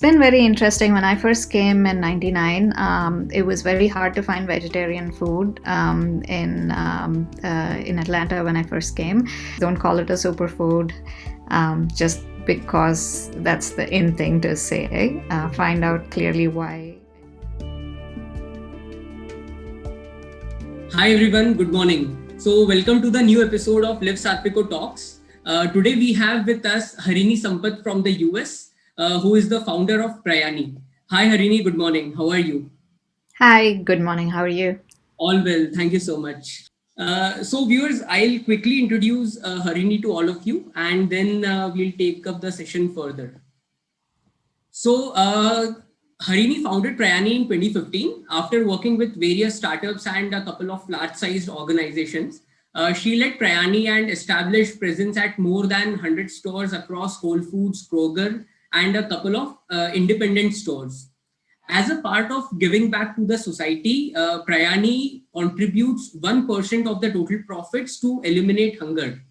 Been very interesting. When I first came in '99, it was very hard to find vegetarian food in Atlanta when I first came. Don't call it a superfood, just because that's the in thing to say. Find out clearly why. Hi everyone, good morning. So welcome to the new episode of Liv Sattviko Talks. Today we have with us Harinee Sampath from the US, who is the founder of Prayani. Hi Harinee, good morning. How are you? Hi, good morning. How are you? All well, thank you so much. So viewers, I'll quickly introduce Harinee to all of you and then we'll take up the session further. So, Harini founded Prayani in 2015 after working with various startups and a couple of large-sized organizations. She led Prayani and established presence at more than 100 stores across Wholefoods, Kroger, and a couple of independent stores. As a part of giving back to the society, Prayani contributes 1% of the total profits to eliminate hunger.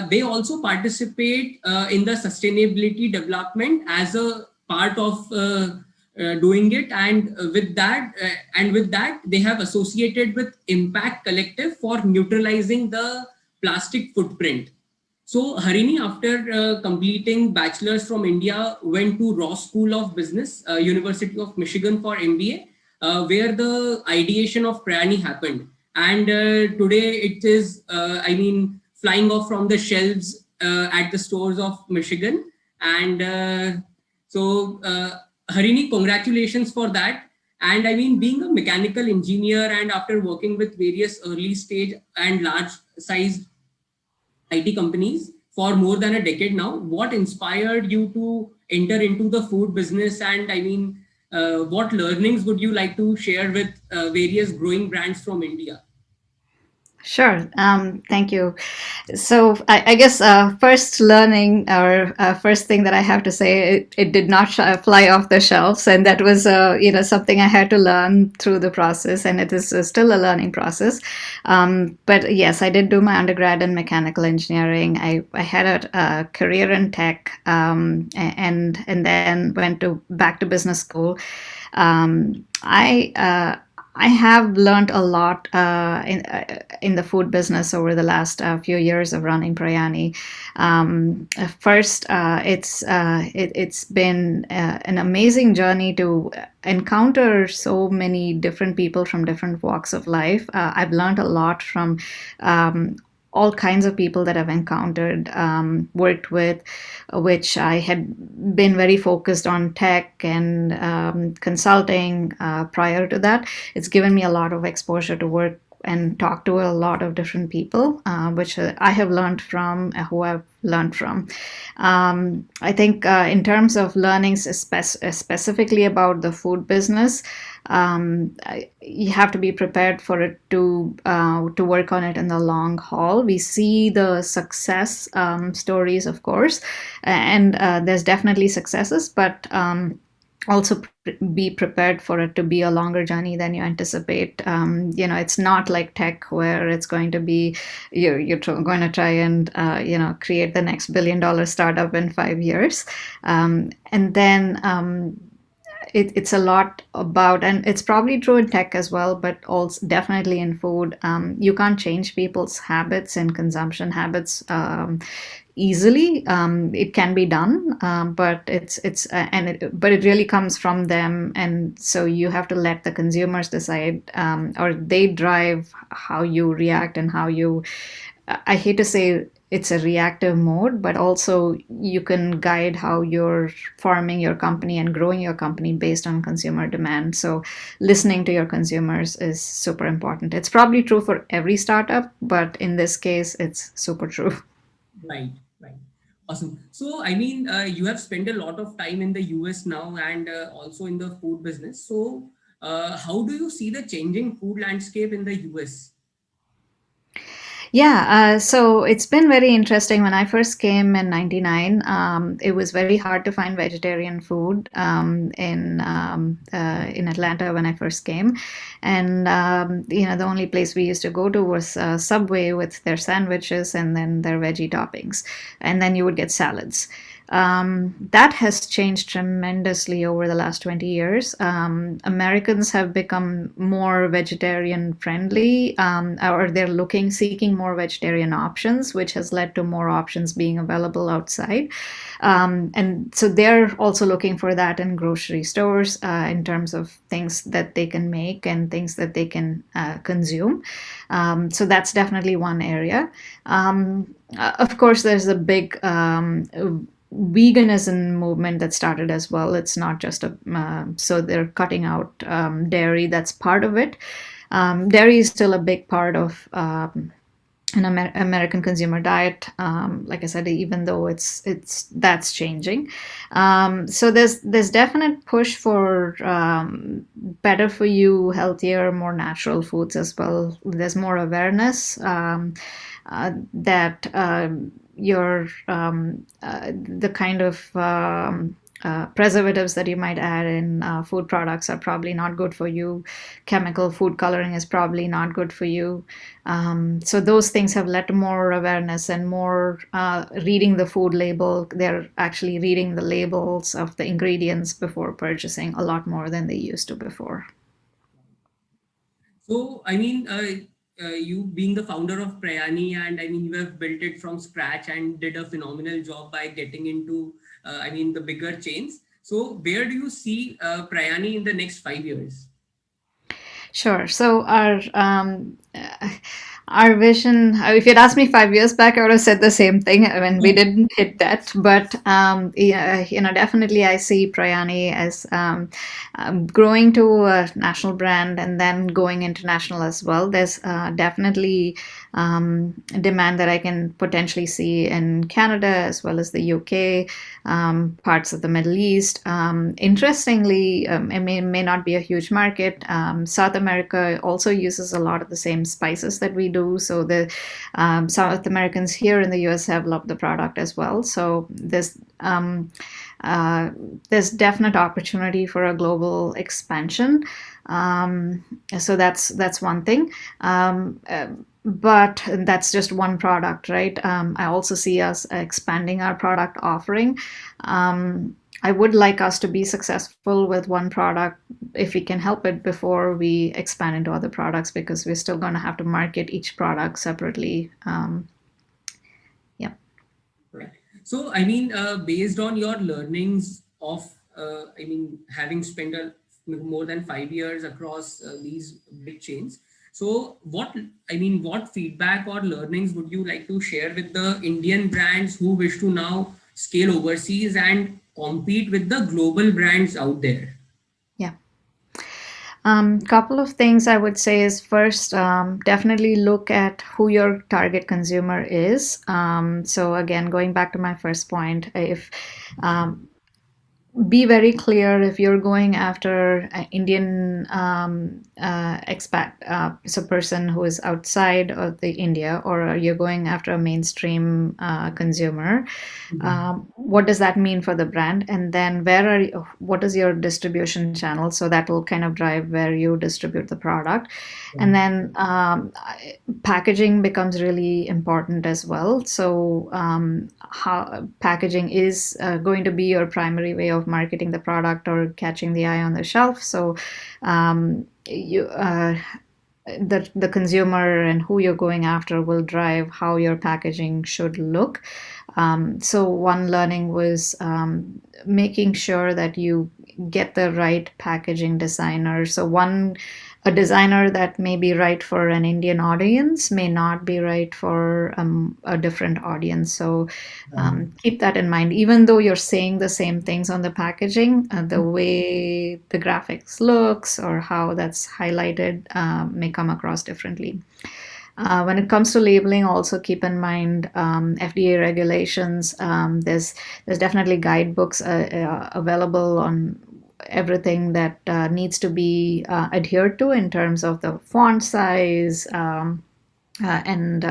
They also participate in the sustainability development as a part of doing it, and with that they have associated with Impact Collective for neutralizing the plastic footprint. So Harini, after completing bachelor's from India, went to Ross School of Business, University of Michigan for MBA, where the ideation of Prayani happened. And today it is, flying off from the shelves at the stores of Michigan. And Harini, congratulations for that. And I mean, being a mechanical engineer and after working with various early stage and large sized IT companies for more than a decade now, what inspired you to enter into the food business? And what learnings would you like to share with various growing brands from India? Sure. Thank you. So I guess first learning or first thing that I have to say, it did not fly off the shelves, and that was something I had to learn through the process, and it is still a learning process. But yes, I did do my undergrad in mechanical engineering. I had a career in tech, and then went to back to business school. I have learned a lot in the food business over the last few years of running Priyani. First, it's been an amazing journey to encounter so many different people from different walks of life. I've learned a lot from all kinds of people that I've encountered, worked with, which I had been very focused on tech and consulting prior to that. It's given me a lot of exposure to work and talk to a lot of different people, which I have learned from, who I've learned from. I think in terms of learnings specifically about the food business, you have to be prepared for it to work on it in the long haul. We see the success stories, of course, and there's definitely successes, but also be prepared for it to be a longer journey than you anticipate. It's not like tech where it's going to be going to try and create the next $1 billion startup in 5 years, and then it's a lot about, and it's probably true in tech as well, but also definitely in food. You can't change people's habits and consumption habits easily. It can be done, but but it really comes from them, and so you have to let the consumers decide, or they drive how you react and how you. I hate to say it's a reactive mode, but also you can guide how you're forming your company and growing your company based on consumer demand. So listening to your consumers is super important. It's probably true for every startup, but in this case, it's super true. Right, right. Awesome. So, you have spent a lot of time in the US now and also in the food business. So, how do you see the changing food landscape in the US? Yeah, so it's been very interesting. When I first came in '99, it was very hard to find vegetarian food in Atlanta when I first came, and the only place we used to go to was Subway with their sandwiches and then their veggie toppings, and then you would get salads. That has changed tremendously over the last 20 years. Americans have become more vegetarian friendly, or they're seeking more vegetarian options, which has led to more options being available outside. And so they're also looking for that in grocery stores in terms of things that they can make and things that they can consume. So that's definitely one area. Of course, there's a big veganism movement that started as well. It's not just so they're cutting out dairy. That's part of it. Dairy is still a big part of an American consumer diet. Like I said, even though that's changing. So there's definite push for better for you, healthier, more natural foods as well. There's more awareness that the kind of preservatives that you might add in food products are probably not good for you. Chemical food coloring is probably not good for you. So those things have led to more awareness and more reading the food label. They're actually reading the labels of the ingredients before purchasing a lot more than they used to before. So, I mean, you being the founder of Prayani, and I mean, you have built it from scratch and did a phenomenal job by getting into, I mean, the bigger chains. So, where do you see Prayani in the next 5 years? Sure. So our vision. If you'd asked me 5 years back, I would have said the same thing. When we didn't hit that, but yeah, definitely I see Priyani as growing to a national brand and then going international as well. There's definitely demand that I can potentially see in Canada as well as the UK, parts of the Middle East. Interestingly, it may not be a huge market. South America also uses a lot of the same spices that we do. So the South Americans here in the US have loved the product as well. So there's definite opportunity for a global expansion. So that's one thing. But that's just one product, right? I also see us expanding our product offering. I would like us to be successful with one product if we can help it before we expand into other products, because we're still going to have to market each product separately. Yeah. Right. So, I mean, based on your learnings of, I mean, having spent more than 5 years across these big chains, so what feedback or learnings would you like to share with the Indian brands who wish to now scale overseas and compete with the global brands out there? Yeah. Couple of things I would say is first, definitely look at who your target consumer is. So again, going back to my first point, if be very clear if you're going after an Indian expat, so person who is outside of the India, or you're going after a mainstream consumer. What does that mean for the brand? And then what is your distribution channel? So that will kind of drive where you distribute the product. And then packaging becomes really important as well. So how packaging is going to be your primary way of marketing the product or catching the eye on the shelf. So the consumer and who you're going after will drive how your packaging should look. So one learning was making sure that you get the right packaging designer. So a designer that may be right for an Indian audience may not be right for a different audience. So keep that in mind. Even though you're saying the same things on the packaging, the way the graphics looks or how that's highlighted may come across differently. When it comes to labeling, also keep in mind FDA regulations. There's definitely guidebooks available on everything that needs to be adhered to in terms of the font size, and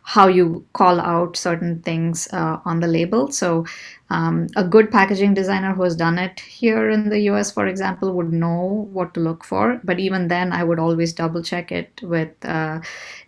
how you call out certain things on the label. So A good packaging designer who has done it here in the US, for example, would know what to look for. But even then, I would always double check it with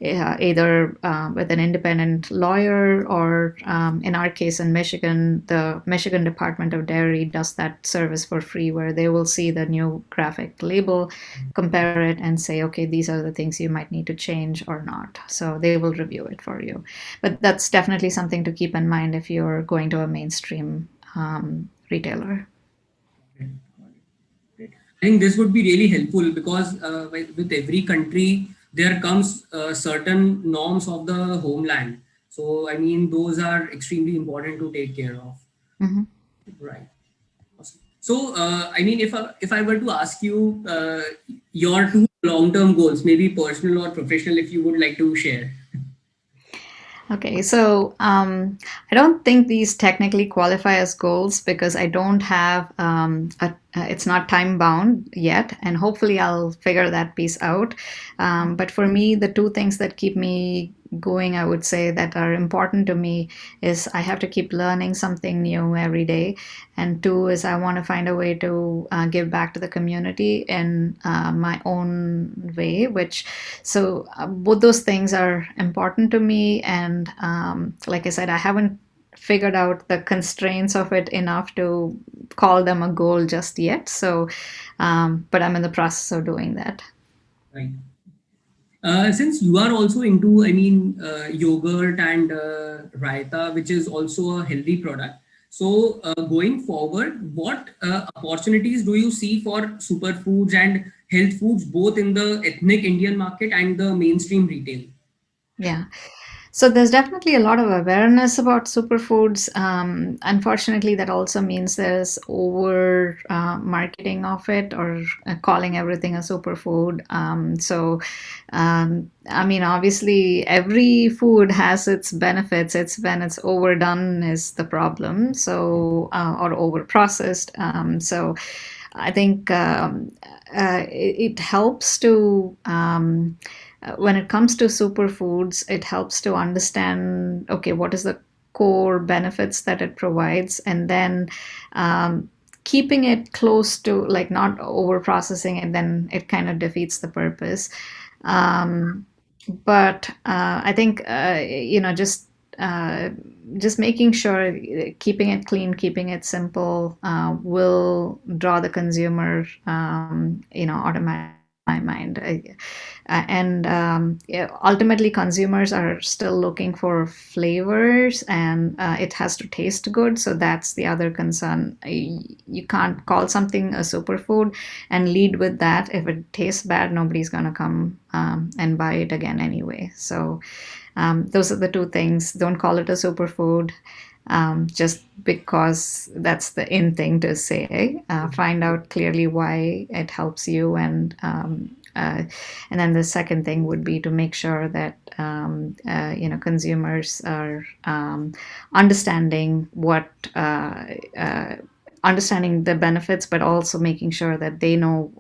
either with an independent lawyer, or in our case in Michigan, the Michigan Department of Dairy does that service for free, where they will see the new graphic label, compare it, and say, okay, these are the things you might need to change or not. So they will review it for you. But that's definitely something to keep in mind if you're going to a mainstream retailer. I think this would be really helpful because with every country there comes certain norms of the homeland. So I mean those are extremely important to take care of. Mm-hmm. Right. Awesome. So I mean if I were to ask you your two long-term goals, maybe personal or professional, if you would like to share. Okay, so I don't think these technically qualify as goals because I don't have it's not time bound yet, and hopefully I'll figure that piece out. But for me, the two things that keep me going, I would say, that are important to me is I have to keep learning something new every day, and two is I want to find a way to give back to the community in my own way, which so both those things are important to me. And like I said, I haven't figured out the constraints of it enough to call them a goal just yet. So, but I'm in the process of doing that. Right. Since you are also into, I mean, yogurt and raita, which is also a healthy product. So, going forward, what opportunities do you see for superfoods and health foods, both in the ethnic Indian market and the mainstream retail? Yeah. So there's definitely a lot of awareness about superfoods. Unfortunately, that also means there's over marketing of it, or calling everything a superfood. I mean, obviously, every food has its benefits. It's when it's overdone is the problem. So or over processed. I think it helps to. When it comes to superfoods, it helps to understand, okay, what is the core benefits that it provides, and then keeping it close to, like, not over processing it, then it kind of defeats the purpose. Um, but I think just making sure, keeping it clean, keeping it simple, will draw the consumer, automatically, in my mind. And yeah, ultimately, consumers are still looking for flavors, and it has to taste good. So that's the other concern. You can't call something a superfood and lead with that. If it tastes bad, nobody's going to come and buy it again anyway. So those are the two things. Don't call it a superfood just because that's the in thing to say. Find out clearly why it helps you, and then the second thing would be to make sure that consumers are understanding what understanding the benefits, but also making sure that they know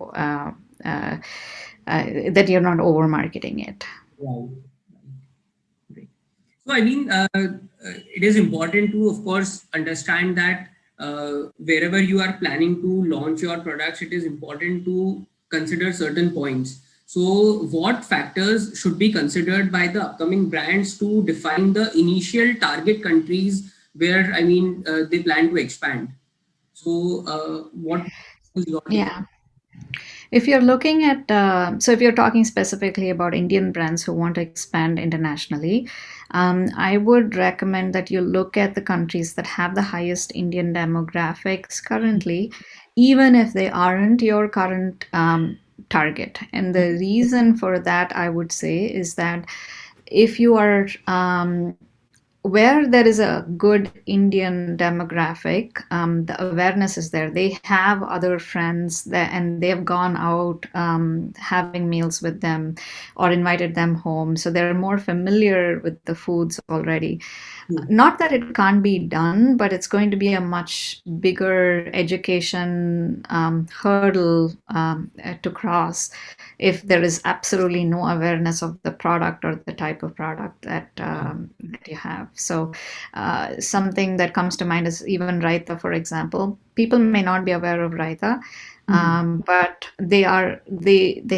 that you're not over marketing it. Wow. Great. So, I mean, it is important to, of course, understand that wherever you are planning to launch your products, it is important to consider certain points. So, what factors should be considered by the upcoming brands to define the initial target countries where, I mean, they plan to expand? So, what is your take? Yeah. If you're looking at, so if you're talking specifically about Indian brands who want to expand internationally, I would recommend that you look at the countries that have the highest Indian demographics currently, even if they aren't your current target. And the reason for that, I would say, is that if you are where there is a good Indian demographic, the awareness is there. They have other friends that, and they've gone out having meals with them or invited them home. So they're more familiar with the foods already. Not that it can't be done, but it's going to be a much bigger education hurdle to cross if there is absolutely no awareness of the product or the type of product that you have. So something that comes to mind is even raita, for example. People may not be aware of raita, but they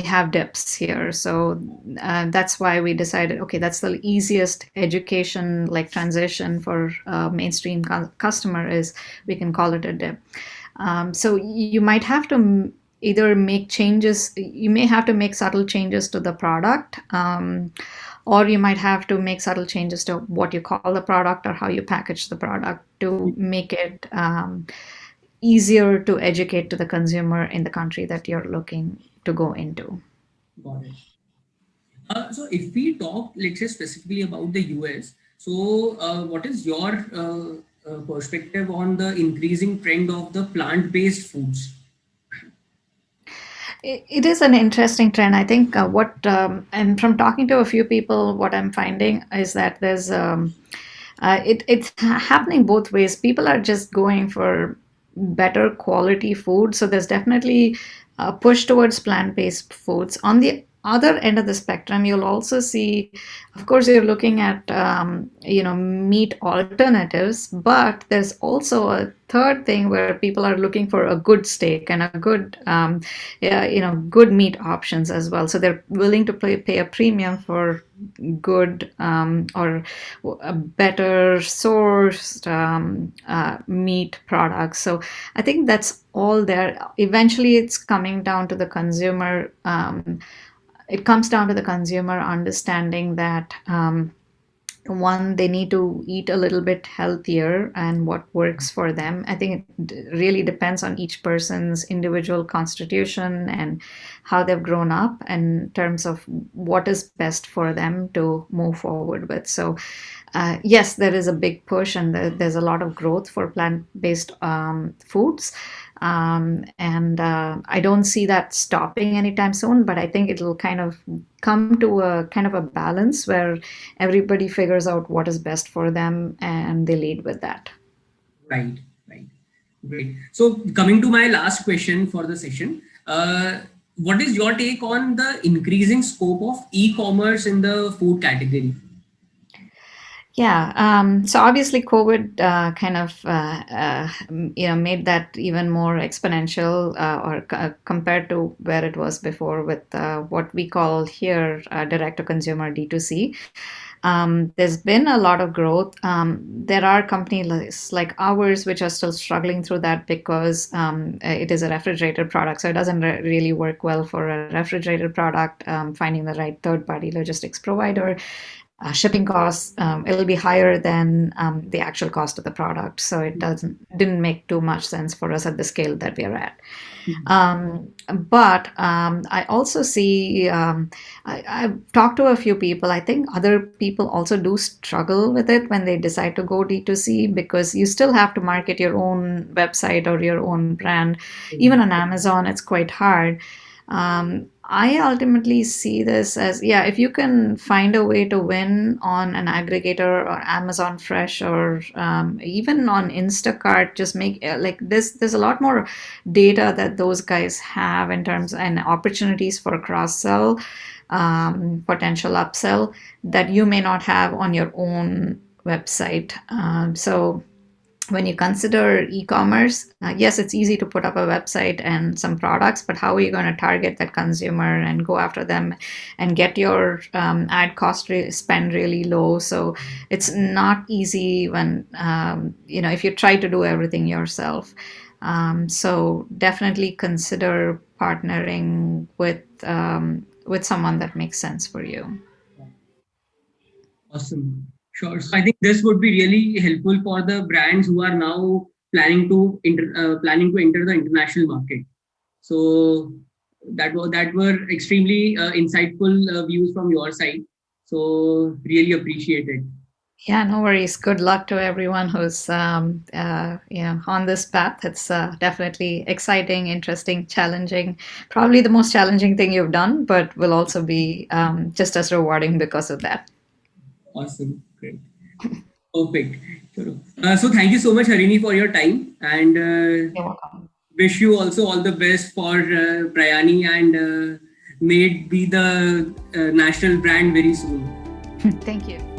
have dips here. So that's why we decided, okay, that's the easiest education like transition for mainstream customer is we can call it a dip. So you might have to either make changes. You may have to make subtle changes to the product. Or you might have to make subtle changes to what you call the product or how you package the product to make it easier to educate to the consumer in the country that you're looking to go into. Got it. So if we talk, let's say specifically about the US, so what is your perspective on the increasing trend of the plant-based foods? It is an interesting trend. I think and from talking to a few people, what I'm finding is that it's happening both ways. People are just going for better quality food. So there's definitely a push towards plant-based foods. On the other end of the spectrum, you'll also see, of course, you're looking at meat alternatives, but there's also a third thing where people are looking for a good steak and a good good meat options as well. So they're willing to pay a premium for good or a better sourced meat products. So I think that's all there. Eventually, it's coming down to the consumer. It comes down to the consumer understanding that one, they need to eat a little bit healthier and what works for them. I think it really depends on each person's individual constitution and how they've grown up in terms of what is best for them to move forward with. So yes, there is a big push and there's a lot of growth for plant-based foods. And I don't see that stopping anytime soon, but I think it'll kind of come to a kind of a balance where everybody figures out what is best for them and they lead with that. Right, right. Great. So coming to my last question for the session, what is your take on the increasing scope of e-commerce in the food category? Yeah, so obviously COVID kind of made that even more exponential compared to where it was before with what we call here direct to consumer D2C. There's been a lot of growth. There are companies like ours which are still struggling through that because it is a refrigerated product, so it doesn't really work well for a refrigerated product. Finding the right third-party logistics provider. Shipping costs, it'll be higher than the actual cost of the product. So it didn't make too much sense for us at the scale that we are at. But I also see, I've talked to a few people. I think other people also do struggle with it when they decide to go D2C because you still have to market your own website or your own brand. Even on Amazon, it's quite hard. I ultimately see this as, yeah, if you can find a way to win on an aggregator or Amazon Fresh or even on Instacart, just make like this. There's a lot more data that those guys have in terms and opportunities for cross sell, potential upsell that you may not have on your own website. So when you consider e-commerce, yes, it's easy to put up a website and some products, but how are you going to target that consumer and go after them and get your ad cost spend really low? So it's not easy when, if you try to do everything yourself. So definitely consider partnering with someone that makes sense for you. Awesome. Sure. So I think this would be really helpful for the brands who are now planning to enter the international market. So that were extremely insightful views from your side. So really appreciate it. Yeah, no worries. Good luck to everyone who's on this path. It's definitely exciting, interesting, challenging. Probably the most challenging thing you've done, but will also be just as rewarding because of that. Awesome. Great. Perfect. So thank you so much, Harinee, for your time, and You're welcome. wish you also all the best for Prayani, and may it be the national brand very soon. Thank you.